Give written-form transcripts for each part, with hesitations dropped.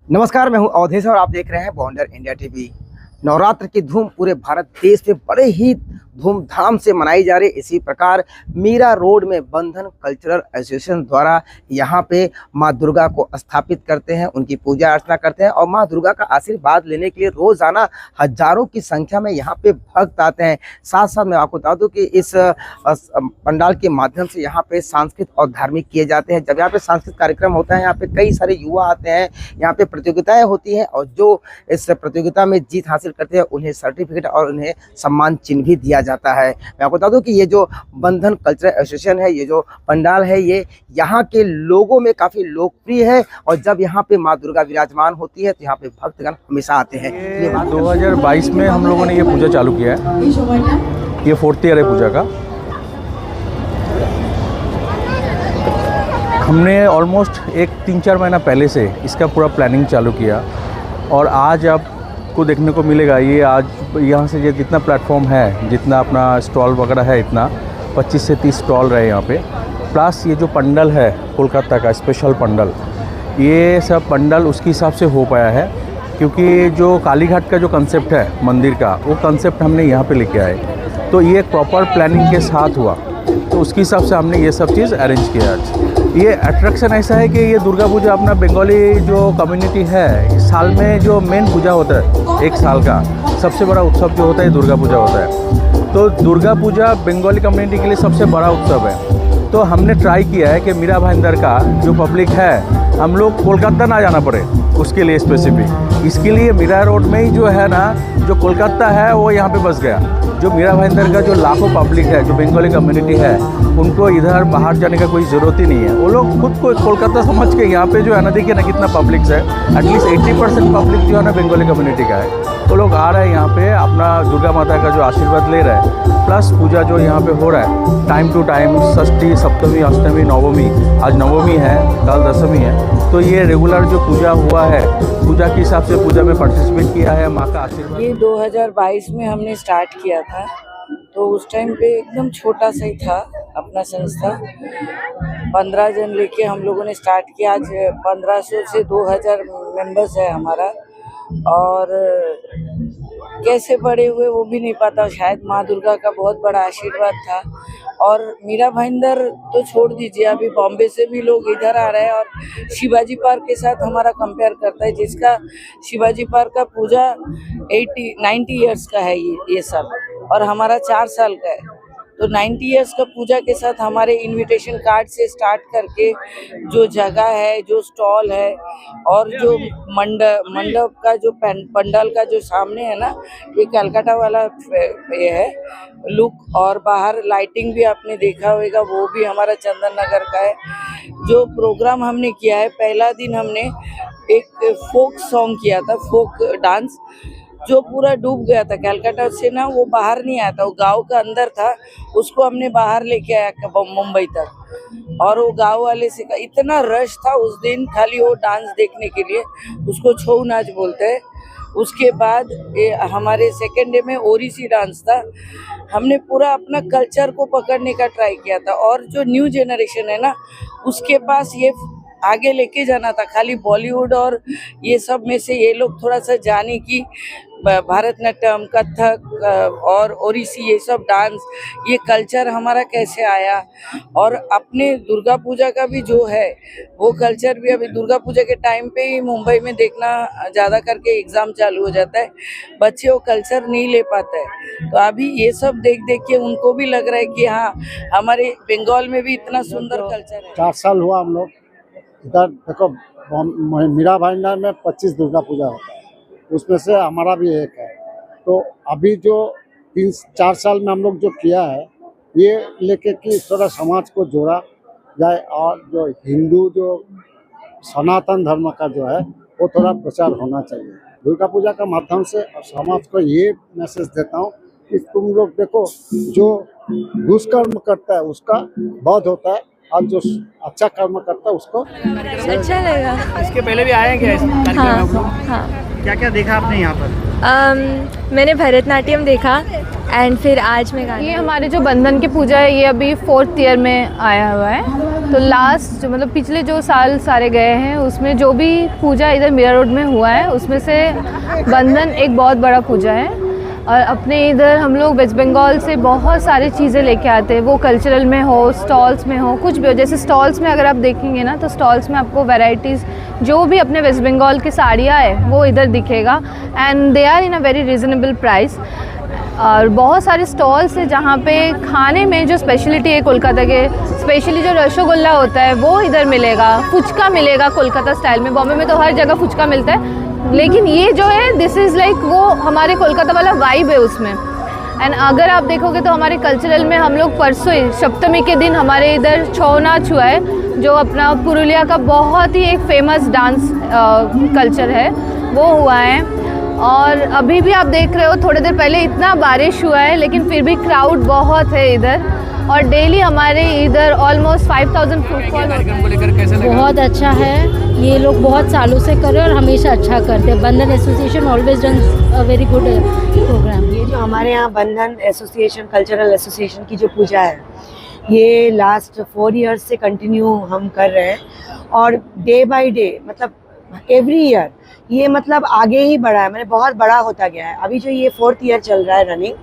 नमस्कार, मैं हूं अवधेश और आप देख रहे हैं बॉन्डर इंडिया टीवी। नवरात्र की धूम पूरे भारत देश में बड़े ही धूमधाम से मनाई जा रही। इसी प्रकार मीरा रोड में बंधन कल्चरल एसोसिएशन द्वारा यहाँ पे माँ दुर्गा को स्थापित करते हैं, उनकी पूजा अर्चना करते हैं और माँ दुर्गा का आशीर्वाद लेने के लिए रोजाना हजारों की संख्या में यहाँ पे भक्त आते हैं। साथ साथ मैं आपको बता दूं कि इस पंडाल के माध्यम से यहाँ पे सांस्कृतिक और धार्मिक किए जाते हैं। जब यहाँ पे सांस्कृतिक कार्यक्रम होता है, यहाँ पे कई सारे युवा आते हैं, यहाँ पे प्रतियोगिताएं होती हैं और जो इस प्रतियोगिता में जीत हासिल करते हैं उन्हें सर्टिफिकेट और उन्हें सम्मान चिन्ह भी दिया जाता है। मैं आपको बता दूं कि ये जो बंधन कल्चरल एसोसिएशन है, ये जो पंडाल है, ये यहाँ के लोगों में काफी लोकप्रिय है और जब यहाँ पे माँ दुर्गा विराजमान होती है तो यहाँ पे भक्तगण हमेशा आते हैं। 2022 में हम लोगों ने ये पूजा चालू किया है। ये 4th ईयर है पूजा का। हमने ऑलमोस्ट 3-4 महीना पहले से इसका पूरा प्लानिंग चालू किया और आज आपको देखने को मिलेगा। ये आज यहाँ से जितना प्लेटफॉर्म है, जितना अपना स्टॉल वगैरह है, इतना 25 से 30 स्टॉल रहे यहाँ पे। प्लस ये जो पंडल है कोलकाता का स्पेशल पंडल, ये सब पंडल उसके हिसाब से हो पाया है क्योंकि जो कालीघाट का जो कंसेप्ट है मंदिर का, वो कंसेप्ट हमने यहाँ पे लेके आए। तो ये प्रॉपर प्लानिंग के साथ हुआ, तो उसके हिसाब से हमने ये सब चीज़ अरेंज किया आज। ये अट्रैक्शन ऐसा है कि ये दुर्गा पूजा अपना बंगाली जो कम्युनिटी है, साल में जो मेन पूजा होता है, एक साल का सबसे बड़ा उत्सव जो होता है दुर्गा पूजा होता है। तो दुर्गा पूजा बंगाली कम्युनिटी के लिए सबसे बड़ा उत्सव है। तो हमने ट्राई किया है कि मीरा भाईंदर का जो पब्लिक है, हम लोग कोलकाता ना जाना पड़े उसके लिए स्पेसिफिक। इसके लिए मीरा रोड में ही जो है ना, जो कोलकाता है वो यहाँ पे बस गया। जो मीरा भाईंदर का जो लाखों पब्लिक है, जो बंगाली कम्युनिटी है, उनको इधर बाहर जाने का कोई ज़रूरत ही नहीं है। वो लोग खुद को कोलकाता समझ के यहाँ पे जो है ना, देखिए ना कितना पब्लिक है। एटलीस्ट 80% पब्लिक जो है ना बंगाली कम्युनिटी का है। वो लोग आ रहे हैं यहाँ पे अपना दुर्गा माता का जो आशीर्वाद ले रहे हैं। प्लस पूजा जो यहाँ पे हो रहा है टाइम टू टाइम, षष्ठी, सप्तमी, अष्टमी, नवमी, आज नवमी है, कल दशमी है। तो ये रेगुलर जो पूजा हुआ है, पूजा के हिसाब से पूजा में पार्टिसिपेट किया है, माँ का आशीर्वाद। ये 2022 में हमने स्टार्ट किया था, तो उस टाइम पे एकदम छोटा सा ही था अपना संस्था। 15 जन लेके हम लोगों ने स्टार्ट किया। आज 1500 से 2000 मेंबर्स है हमारा। और कैसे बड़े हुए वो भी नहीं पता, शायद माँ दुर्गा का बहुत बड़ा आशीर्वाद था। और मीरा भाईंदर तो छोड़ दीजिए, अभी बॉम्बे से भी लोग इधर आ रहे हैं और शिवाजी पार्क के साथ हमारा कंपेयर करता है, जिसका शिवाजी पार्क का पूजा 90 इयर्स का है ये सब, और हमारा 4 साल का है। तो 90 इयर्स का पूजा के साथ हमारे इनविटेशन कार्ड से स्टार्ट करके जो जगह है, जो स्टॉल है और जो मंडप का जो पंडाल का जो सामने है ना, ये कलकत्ता वाला ये है लुक। और बाहर लाइटिंग भी आपने देखा होगा, वो भी हमारा चंदन नगर का है। जो प्रोग्राम हमने किया है, पहला दिन हमने एक फोक सॉन्ग किया था, फोक डांस, जो पूरा डूब गया था। कलकत्ता से ना वो बाहर नहीं आया था, वो गांव का अंदर था, उसको हमने बाहर लेके आया मुंबई तक। और वो गांव वाले से इतना रश था उस दिन खाली वो डांस देखने के लिए, उसको छऊ नाच बोलते हैं। उसके बाद हमारे सेकेंड डे में ओडिसी डांस था। हमने पूरा अपना कल्चर को पकड़ने का ट्राई किया था। और जो न्यू जनरेशन है ना, उसके पास ये आगे लेके जाना था। खाली बॉलीवुड और ये सब में से ये लोग थोड़ा सा जाने की भरतनाट्यम, कथक और ओडिसी, ये सब डांस, ये कल्चर हमारा कैसे आया। और अपने दुर्गा पूजा का भी जो है वो कल्चर भी अभी दुर्गा पूजा के टाइम पे ही मुंबई में देखना, ज़्यादा करके एग्ज़ाम चालू हो जाता है, बच्चे वो कल्चर नहीं ले पाते हैं। तो अभी ये सब देख देख के उनको भी लग रहा है कि हाँ, हमारे बंगाल में भी इतना सुंदर कल्चर है। 4 साल हुआ हम लोग इधर। देखो, मीरा भाईंदर में 25 दुर्गा पूजा होता है, उसमें से हमारा भी एक है। तो अभी जो 3-4 साल में हम लोग जो किया है, ये लेके कि थोड़ा समाज को जोड़ा जाए और जो हिंदू जो सनातन धर्म का जो है वो थोड़ा प्रचार होना चाहिए। दुर्गा पूजा का माध्यम से और समाज को ये मैसेज देता हूँ कि तुम लोग देखो, जो दुष्कर्म करता है उसका वध होता है और जो अच्छा कर्म करता है उसको अच्छा लगा। इसके पहले भी आए हैं क्या इस कार्यक्रम में आप लोग? हाँ। क्या क्या देखा आपने यहाँ पर? मैंने भरतनाट्यम देखा एंड फिर आज मैं गाना। ये हमारे जो बंधन की पूजा है, ये अभी 4th ईयर में आया हुआ है। तो लास्ट मतलब पिछले जो साल सारे गए हैं उसमें जो भी पूजा इधर मीरा रोड में हुआ है उसमें से बंधन एक बहुत बड़ा पूजा है। और अपने इधर हम लोग वेस्ट बंगाल से बहुत सारी चीज़ें लेके आते हैं, वो कल्चरल में हो, स्टॉल्स में हो, कुछ भी हो। जैसे स्टॉल्स में अगर आप देखेंगे ना तो स्टॉल्स में आपको वैरायटीज़ जो भी अपने वेस्ट बंगाल की साड़ियाँ है वो इधर दिखेगा and they are in a very reasonable price. और बहुत सारे स्टॉल्स हैं जहाँ पे खाने में जो स्पेशलिटी है कोलकाता के, स्पेशली जो रसगुल्ला होता है वो इधर मिलेगा, फुचका मिलेगा कोलकाता स्टाइल में। बॉम्बे में तो हर जगह फुचका मिलता है, लेकिन ये जो है दिस इज़ लाइक वो हमारे कोलकाता वाला वाइब है उसमें। एंड अगर आप देखोगे तो हमारे कल्चरल में हम लोग परसों ही सप्तमी के दिन हमारे इधर छौ नाच हुआ है, जो अपना पुरुलिया का बहुत ही एक फेमस डांस कल्चर है वो हुआ है। और अभी भी आप देख रहे हो थोड़ी देर पहले इतना बारिश हुआ है लेकिन फिर भी क्राउड बहुत है इधर। और डेली हमारे इधर ऑलमोस्ट 5000 फुटफॉल होता है। बहुत अच्छा है, ये लोग बहुत सालों से कर रहे हैं और हमेशा अच्छा करते हैं। Bandhan association always done a very good program. ये जो हमारे यहाँ बंधन एसोसिएशन कल्चरल एसोसिएशन की जो पूजा है ये लास्ट 4 इयर्स से कंटिन्यू हम कर रहे हैं और डे बाय डे मतलब एवरी ईयर ये मतलब आगे ही बढ़ा है, मैंने बहुत बड़ा होता गया है। अभी जो ये 4th ईयर चल रहा है रनिंग,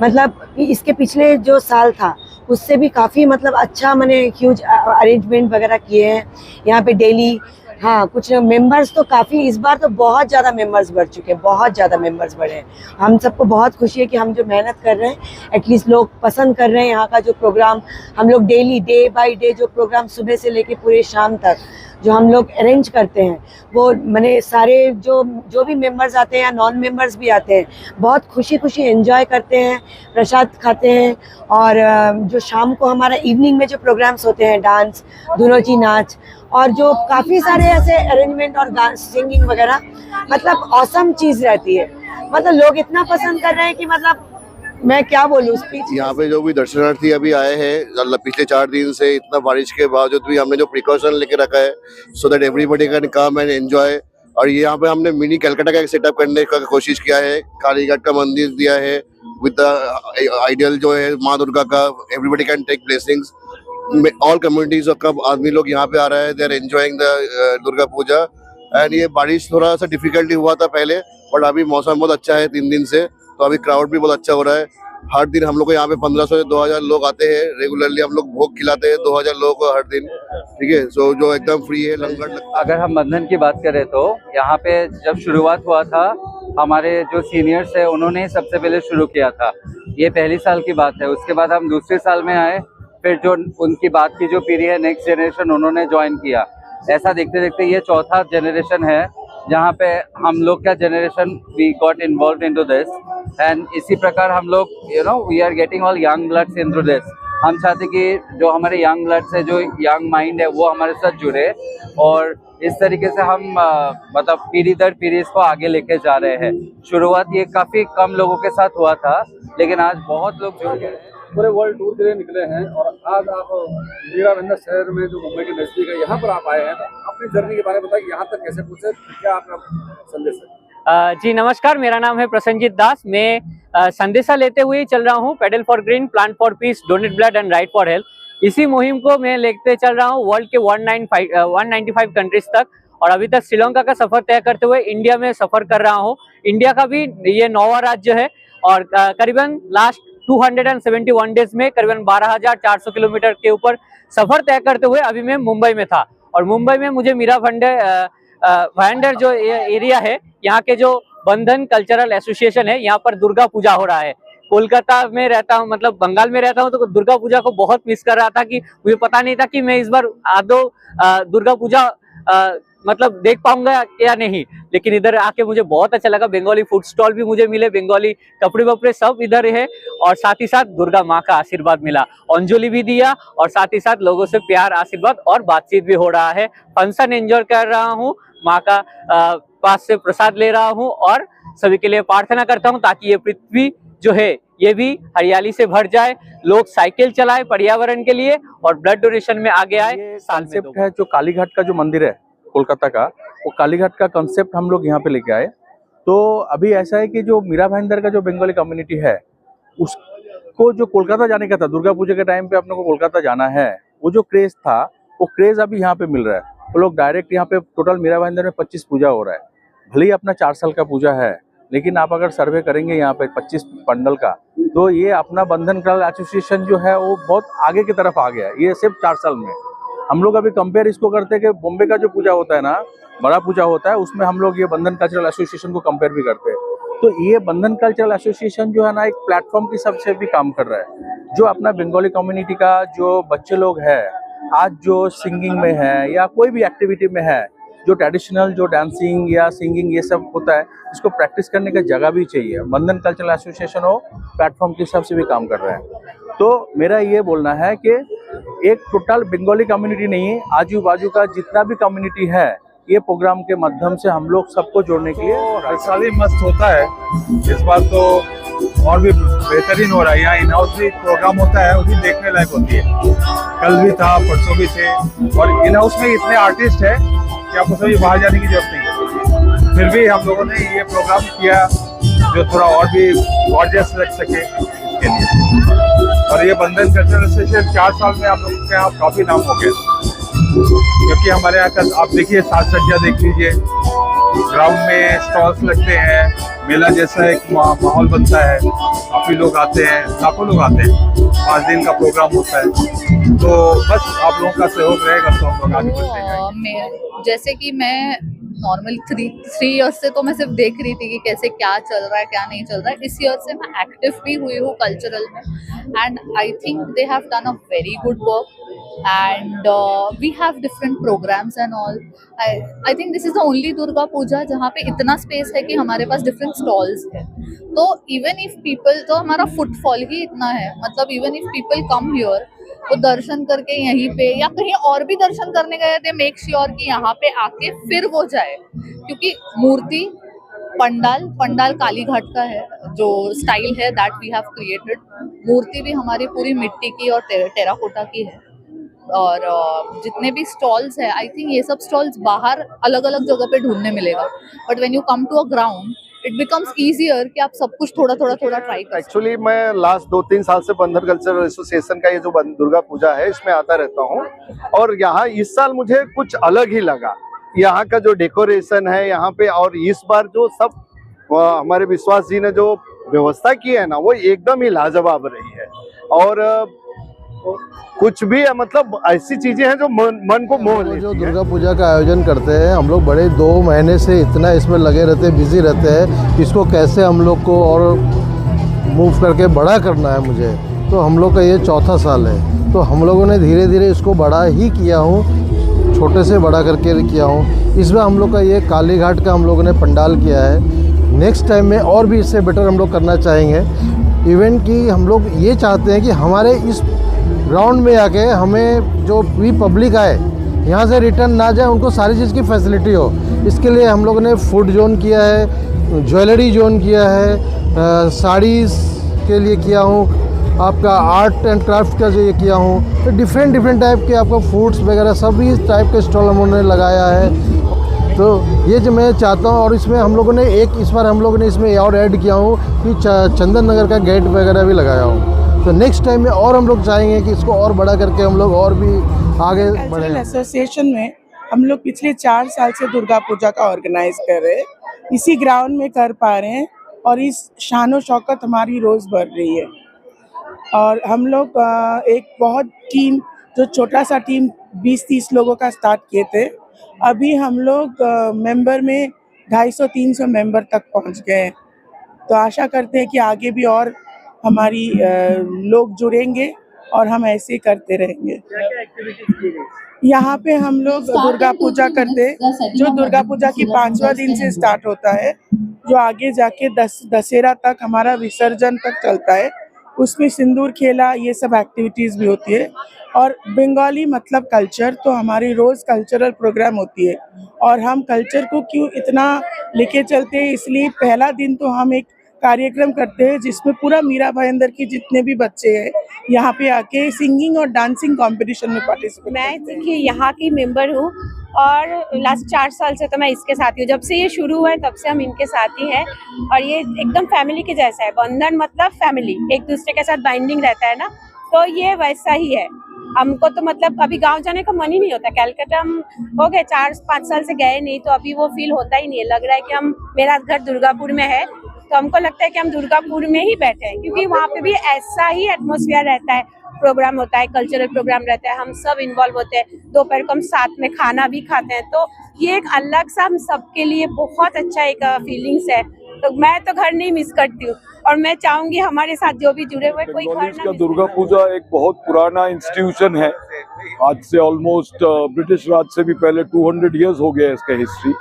मतलब इसके पिछले जो साल था उससे भी काफ़ी मतलब अच्छा मैंने ह्यूज अरेंजमेंट वगैरह किए हैं यहाँ पे डेली। हाँ, कुछ मेंबर्स तो काफ़ी इस बार तो बहुत ज़्यादा मेंबर्स बढ़ चुके हैं, बहुत ज़्यादा मेंबर्स बढ़े हैं। हम सबको बहुत खुशी है कि हम जो मेहनत कर रहे हैं एटलीस्ट लोग पसंद कर रहे हैं यहाँ का जो प्रोग्राम। हम लोग डेली डे बाय डे जो प्रोग्राम सुबह से लेके पूरे शाम तक जो हम लोग अरेंज करते हैं वो मैंने सारे जो भी मेंबर्स आते हैं या नॉन मेंबर्स भी आते हैं बहुत खुशी खुशी एंजॉय करते हैं, प्रसाद खाते हैं। और जो शाम को हमारा इवनिंग में जो प्रोग्राम्स होते हैं डांस, दुनोची नाच और जो काफ़ी सारे ऐसे अरेंजमेंट और सिंगिंग वगैरह, मतलब ऑसम चीज़ रहती है। मतलब लोग इतना पसंद कर रहे हैं कि मतलब मैं क्या बोलूँ स्पीच। यहाँ पे जो भी दर्शनार्थी अभी आए हैं पिछले 4 दिन से इतना बारिश के बावजूद भी हमने जो प्रिकॉशन लेके रखा है so that everybody can come and enjoy. और ये यहाँ पे हमने मिनी कलकत्ता का एक सेटअप करने का कोशिश किया है, कालीघाट का मंदिर दिया है विद आइडियल जो है माँ दुर्गा का, everybody can take blessings. All communities का आदमी लोग यहाँ पे आ रहा है, they are enjoying the Durga Puja. And ये बारिश थोड़ा सा डिफिकल्टी हुआ था पहले बट अभी मौसम बहुत अच्छा है 3 दिन से, तो अभी क्राउड भी बहुत अच्छा हो रहा है। हर दिन हम लोग को यहाँ पे 1500 से 2000 लोग आते हैं रेगुलरली। हम लोग भोग खिलाते हैं 2000 लोगों को हर दिन, ठीक है। सो जो एकदम फ्री है, लंगर लगता है। अगर हम बंधन की बात करें तो यहाँ पे जब शुरुआत हुआ था हमारे जो सीनियर्स है उन्होंने ही सबसे पहले शुरू किया था, ये पहली साल की बात है। उसके बाद हम दूसरे साल में आए, फिर जो उनकी बात की जो पीढ़ी है नेक्स्ट जनरेशन उन्होंने ज्वाइन किया। ऐसा देखते देखते ये चौथा जनरेशन है जहाँ पे हम लोग का generation we got involve into this. And इसी प्रकार हम लोग we are getting all young bloods into this. हम चाहते कि जो हमारे यंग ब्लड्स है, जो यंग माइंड है वो हमारे साथ जुड़े और इस तरीके से हम मतलब पीढ़ी दर पीढ़ी इसको आगे लेके जा रहे हैं। शुरुआत ये काफ़ी कम लोगों के साथ हुआ था लेकिन आज बहुत लोग जुड़ गए हैं। पूरे वर्ल्ड टूर के लिए निकले हैं और आज आप मीरा भाईंदर शहर में जो मुंबई के नज़दीक है यहाँ पर आप आए हैं, तो अपनी जर्नी के बारे में बताइए, यहाँ तक कैसे पहुँचे, क्या आपका संदेश है? जी नमस्कार, मेरा नाम है प्रसन्नजीत दास। मैं संदेशा लेते हुए ही चल रहा हूँ, pedal for green, plant for piece, donate blood and right for health. इसी मुहिम को मैं लेते चल रहा हूँ वर्ल्ड के 195 कंट्रीज तक। और अभी तक श्रीलंका का सफर तय करते हुए इंडिया में सफर कर रहा हूँ। इंडिया का भी ये 9वां राज्य है और करीबन लास्ट 271 डेज में करीबन 12,400 किलोमीटर के ऊपर सफर तय करते हुए अभी मैं मुंबई में था। और मुंबई में मुझे मीरा भाईंदर जो एरिया है, यहाँ के जो बंधन कल्चरल एसोसिएशन है, यहाँ पर दुर्गा पूजा हो रहा है। कोलकाता में रहता हूँ, मतलब बंगाल में रहता हूँ, तो दुर्गा पूजा को बहुत मिस कर रहा था कि मुझे पता नहीं था कि मैं इस बार आदौ दुर्गा पूजा मतलब देख पाऊंगा या नहीं। लेकिन इधर आके मुझे बहुत अच्छा लगा। बंगाली फूड स्टॉल भी मुझे मिले, बंगाली कपड़े वपड़े सब इधर है और साथ ही साथ दुर्गा माँ का आशीर्वाद मिला, अंजलि भी दिया और साथ ही साथ लोगों से प्यार, आशीर्वाद और बातचीत भी हो रहा है। फंक्शन एंजॉय कर रहा हूँ, माँ का पास से प्रसाद ले रहा हूँ और सभी के लिए प्रार्थना करता हूँ ताकि ये पृथ्वी जो है ये भी हरियाली से भर जाए, लोग साइकिल चलाए पर्यावरण के लिए और ब्लड डोनेशन में आगे आए। कॉन्सेप्ट है जो कालीघाट का जो मंदिर है कोलकाता का, वो कालीघाट का कॉन्सेप्ट हम लोग यहाँ पे लेके आए। तो अभी ऐसा है कि जो मीरा भाईंदर का जो बंगाली कम्युनिटी है उसको जो कोलकाता जाने का था, दुर्गा पूजा के टाइम पे अपने को कोलकाता जाना है, वो जो क्रेज था वो क्रेज अभी यहाँ पे मिल रहा है। वो लोग डायरेक्ट यहाँ पे टोटल मीरा भाईंदर में 25 पूजा हो रहा है। भले ही अपना 4 साल का पूजा है, लेकिन आप अगर सर्वे करेंगे यहाँ पे 25 पंडल का, तो ये अपना बंधन कल्चरल एसोसिएशन जो है वो बहुत आगे की तरफ आ गया है, ये सिर्फ 4 साल में। हम लोग अभी कंपेयर इसको करते हैं कि बॉम्बे का जो पूजा होता है ना, बड़ा पूजा होता है, उसमें हम लोग ये बंधन कल्चरल एसोसिएशन को कंपेयर भी करते हैं। तो ये बंधन कल्चरल एसोसिएशन जो है ना, एक प्लेटफॉर्म की सबसे भी काम कर रहा है, जो अपना बंगाली कम्युनिटी का जो बच्चे लोग हैं आज जो सिंगिंग में है या कोई भी एक्टिविटी में है, जो ट्रेडिशनल जो डांसिंग या सिंगिंग ये सब होता है, इसको प्रैक्टिस करने का जगह भी चाहिए। बंधन कल्चरल एसोसिएशन हो प्लेटफॉर्म के हिसाब से भी काम कर रहा है। तो मेरा ये बोलना है कि एक टोटल बंगाली कम्युनिटी नहीं है, आजू बाजू का जितना भी कम्युनिटी है, ये प्रोग्राम के माध्यम से हम लोग सबको जोड़ने के लिए हर साल ही मस्त होता है। इस बार तो और भी बेहतरीन हो रहा है। यहाँ इन हाउस भी प्रोग्राम होता है, वो भी देखने लायक होती है। कल भी था, परसों भी थे, और इन हाउस में इतने आर्टिस्ट है कि आपको सभी बाहर जाने की जरूरत नहीं। फिर भी हम लोगों ने ये प्रोग्राम किया जो थोड़ा और भी गॉर्जियस लग सके इसके लिए। और ये बंधन कल्चरल एसोसिएशन 4 साल में आप लोगों के यहाँ काफी नाम हो गया, क्योंकि हमारे यहाँ का आप देखिए साज सज्जा देख लीजिए, ग्राउंड में स्टॉल्स लगते हैं, मेला जैसा एक माहौल बनता है, काफी लोग आते हैं, लाखों लोग आते हैं, 5 दिन का प्रोग्राम होता है। तो बस आप लोगों का सहयोग रहेगा तो हम लोग आगे बढ़ते जाएंगे। जैसे कि मैं नॉर्मल 3 ईयर्स से तो मैं सिर्फ देख रही थी कि कैसे क्या चल रहा है क्या नहीं चल रहा है। इस ईयर से मैं एक्टिव भी हुई हूँ कल्चरल में, and I think they have done a very good work, and we have different programs and all. I think this is the only Durga Puja जहाँ पे इतना स्पेस है कि हमारे पास different stalls है। तो even if people, तो हमारा फुटफॉल ही इतना है, मतलब even if people come here, वो दर्शन करके यहीं पे या कहीं और भी दर्शन करने गए थे, मेक श्योर कि यहाँ पे आके फिर वो जाए, क्योंकि मूर्ति पंडाल काली घाट का है, जो स्टाइल है दैट वी हैव क्रिएटेड। मूर्ति भी हमारी पूरी मिट्टी की और टेराकोटा की है, और जितने भी स्टॉल्स है, आई थिंक ये सब स्टॉल्स बाहर अलग अलग जगह पे ढूंढने मिलेगा, but when you come to a ground it becomes easier कि आप सब कुछ थोड़ा ट्राई कर। एक्चुअली मैं लास्ट 2-3 साल से बंधन कल्चरल एसोसिएशन का ये जो दुर्गा पूजा है इसमें आता रहता हूँ, और यहाँ इस साल मुझे कुछ अलग ही लगा। यहाँ का जो डेकोरेशन है यहाँ पे, और इस बार जो सब हमारे विश्वास जी ने जो व्यवस्था की है ना, वो एकदम ही लाजवाब रही है। और कुछ भी है, मतलब ऐसी चीजें हैं जो मन को मोह लेती है। जो दुर्गा पूजा का आयोजन करते हैं हम लोग, बड़े 2 महीने से इतना इसमें लगे रहते हैं, बिजी रहते हैं, इसको कैसे हम लोग को और मूव करके बड़ा करना है मुझे। तो हम लोग का ये 4था साल है, तो हम लोगों ने धीरे धीरे इसको बड़ा ही किया हूँ, छोटे से बड़ा करके किया हूँ। इस बार हम लोग का ये काली घाट का हम लोगों ने पंडाल किया है। नेक्स्ट टाइम में और भी इससे बेटर हम लोग करना चाहेंगे। इवेंट की हम लोग ये चाहते हैं कि हमारे इस ग्राउंड में आके हमें जो भी पब्लिक आए यहाँ से रिटर्न ना जाए, उनको सारी चीज़ की फैसिलिटी हो। इसके लिए हम लोगों ने फूड जोन किया है, ज्वेलरी जोन किया है, साड़ीज़ के लिए किया हूँ, आपका आर्ट एंड क्राफ्ट का जो ये किया हूँ, तो डिफरेंट टाइप के आपको फूड्स वगैरह सभी टाइप के स्टॉल हमने लगाया है। तो ये जो मैं चाहता हूँ, और इसमें हम लोगों ने इस बार हम लोगों ने इसमें और ऐड किया हूँ कि चंदन नगर का गेट वगैरह भी लगाया हूँ। तो नेक्स्ट टाइम में और हम लोग चाहेंगे कि इसको और बड़ा करके हम लोग और भी आगे बढ़े। एसोसिएशन में हम लोग पिछले 4 साल से दुर्गा पूजा का ऑर्गेनाइज कर रहे हैं, इसी ग्राउंड में कर पा रहे हैं, और इस शान शौकत हमारी रोज़ बढ़ रही है। और हम लोग एक बहुत टीम, जो छोटा सा टीम 20-30 लोगों का स्टार्ट किए थे, अभी हम लोग मेंबर में 250-300 मेंबर तक पहुंच गए हैं। तो आशा करते हैं कि आगे भी और हमारी लोग जुड़ेंगे और हम ऐसे करते रहेंगे। यहाँ पे हम लोग दुर्गा पूजा करते, जो दुर्गा पूजा की 5वां दिन से स्टार्ट होता है, जो आगे जाके दशहरा तक हमारा विसर्जन तक चलता है, उसमें सिंदूर खेला, ये सब एक्टिविटीज़ भी होती है। और बंगाली मतलब कल्चर, तो हमारी रोज़ कल्चरल प्रोग्राम होती है। और हम कल्चर को क्यों इतना लेके चलते हैं, इसलिए पहला दिन तो हम एक कार्यक्रम करते हैं जिसमें पूरा मीरा भाईंदर के जितने भी बच्चे हैं यहाँ पे आके सिंगिंग और डांसिंग कंपटीशन में पार्टिसिपेट। मैं देखिए यहाँ की मेंबर हूँ और लास्ट 4 साल से तो मैं इसके साथ ही हूँ। जब से ये शुरू हुआ है तब से हम इनके साथ ही हैं, और ये एकदम फैमिली के जैसा है। बंधन मतलब फैमिली, एक दूसरे के साथ बाइंडिंग रहता है ना, तो ये वैसा ही है। हमको तो मतलब अभी गांव जाने का मन ही नहीं होता। कलकत्ता हम हो गए 4-5 साल से गए नहीं, तो अभी वो फील होता ही नहीं है। लग रहा है कि हम, मेरा घर दुर्गापुर में है तो हमको लगता है कि हम दुर्गापुर में ही बैठे हैं, क्योंकि वहाँ पे भी ऐसा ही एटमॉस्फेयर रहता है। प्रोग्राम होता है, कल्चरल प्रोग्राम रहता है, हम सब इन्वॉल्व होते हैं, दोपहर को हम साथ में खाना भी खाते हैं। तो ये एक अलग सा हम सबके लिए बहुत अच्छा एक फीलिंग्स है। तो मैं तो घर नहीं मिस करती हूँ, और मैं चाहूंगी हमारे साथ जो भी जुड़े हुए कोई घर ना। दुर्गा पूजा एक बहुत पुराना इंस्टीट्यूशन है, आज से ऑलमोस्ट ब्रिटिश राज से भी पहले 200 इयर्स हो गया इसका हिस्ट्री।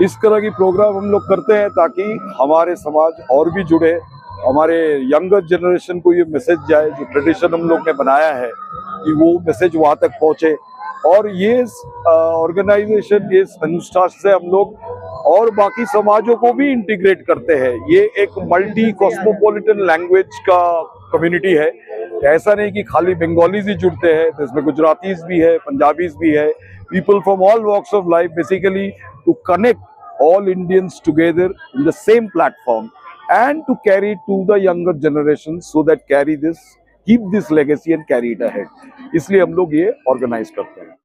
इस तरह की प्रोग्राम हम लोग करते हैं ताकि हमारे समाज और भी जुड़े, हमारे यंगर जनरेशन को ये मैसेज जाए, जो ट्रेडिशन हम लोग ने बनाया है कि वो मैसेज वहाँ तक पहुँचे। और ये ऑर्गेनाइजेशन, ये संस्था से हम लोग और बाकी समाजों को भी इंटीग्रेट करते हैं। ये एक मल्टी कॉस्मोपॉलिटन लैंग्वेज का कम्युनिटी है। ऐसा नहीं कि खाली बंगालीज ही जुड़ते हैं, तो इसमें गुजरातीज भी है, पंजाबीज भी है, people from all walks of life, basically to connect all Indians together in the same platform and to carry to the younger generations so that keep this legacy and carry it ahead. इसलिए हम लोग ये organize करते हैं।